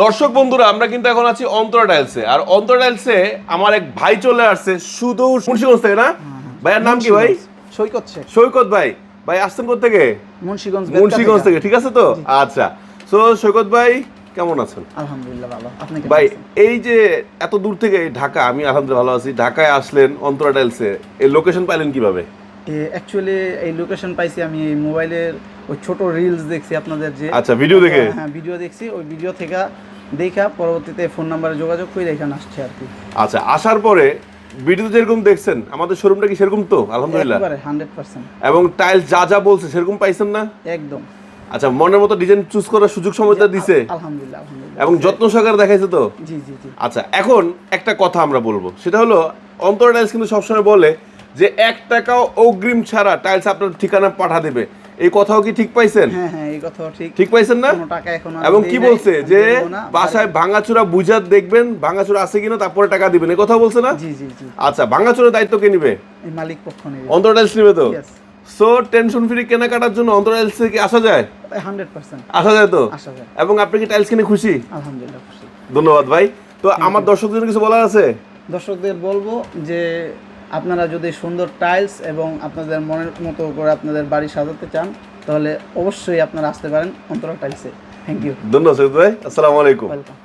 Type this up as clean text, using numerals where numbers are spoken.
দর্শক বন্ধুরা, আমরা কিন্তু এখন আছি অন্তরা টাইলসে। আর অন্তরা টাইলসে আমার এক ভাই চলে আসছে সুদূর মুন্সিগঞ্জ থেকে। না ভাইয়ের নাম কি ভাই? সৈকত শেখ। সৈকত ভাই। ভাই আসছেন কোথা থেকে? মুন্সিগঞ্জ থেকে। ঠিক আছে তো? আচ্ছা। সো সৈকত ভাই কেমন আছেন? আলহামদুলিল্লাহ ভালো। আপনি কেমন ভাই আছেন? এই যে এত দূর থেকে ঢাকা, আমি আলহামদুলিল্লাহ ভালো আছি। ঢাকায় আসলেন অন্তরা টাইলসে, এই লোকেশন পাইলেন কিভাবে? অ্যাকচুয়ালি এই লোকেশন পাইছি আমি এই মোবাইলের ওই ছোট রিলস দেখছি আপনাদের, যে আচ্ছা, ভিডিও দেখে? হ্যাঁ, ভিডিও দেখছি। ওই ভিডিও থেকে দেখা পরবর্তীতে ফোন নাম্বারে যোগাযোগ করে এখানে আসছে আর কি। আচ্ছা, আসার পরে ভিডিও যেরকম দেখছেন আমাদের শোরুমটা কি সেরকম তো? আলহামদুলিল্লাহ একেবারে 100%। এবং টাইলস যা যা বলছে সেরকম পাইছেন না? একদম। আচ্ছা, মনের মতো ডিজাইন চুজ করার সুযোগ সুবিধা দিছে আলহামদুলিল্লাহ আলহামদুলিল্লাহ। এবং যত্ন সহকারে দেখাইছে তো? জি জি জি। আচ্ছা, এখন একটা কথা আমরা বলবো, সেটা হলো অন্তরা টাইলস কিন্তু সবসময় বলে যে 1 টাকাও অগ্রিম ছাড়া টাইলস আপনার ঠিকানা পাঠা দেবে। এই কথাও কি ঠিক পাইছেন? হ্যাঁ হ্যাঁ, এই কথাও ঠিক। ঠিক পাইছেন না? কোনো টাকা এখনো এবং কি বলছে যে বাসায় ভাঙাচোরা বুঝা দেখবেন, ভাঙাচোরা আছে কিনা, তারপরে টাকা দিবেন, এই কথা বলছে না? জি জি জি। আচ্ছা, ভাঙাচোরার দায়িত্ব কে নিবে? এই মালিক পক্ষ নেবে। অন্তরা টাইলস নিবে তো? Yes. সো টেনশন ফ্রি কেনাকাটার জন্য অন্তরা টাইলসে কি আসা যায়? 100% আসা যায় তো? আসা যায়। এবং আপনি কি টাইলস কিনে খুশি? আলহামদুলিল্লাহ খুশি। ধন্যবাদ ভাই। তো আমার দর্শকদের কিছু বলার আছে? দর্শকদের বলবো যে আপনারা যদি সুন্দর টাইলস এবং আপনাদের মনের মতো করে আপনাদের বাড়ি সাজাতে চান, তাহলে অবশ্যই আপনারা আসতে পারেন অন্তরা টাইলসে। Thank you. ধন্যবাদ ভাই। আসসালামু আলাইকুম। ওয়েলকাম।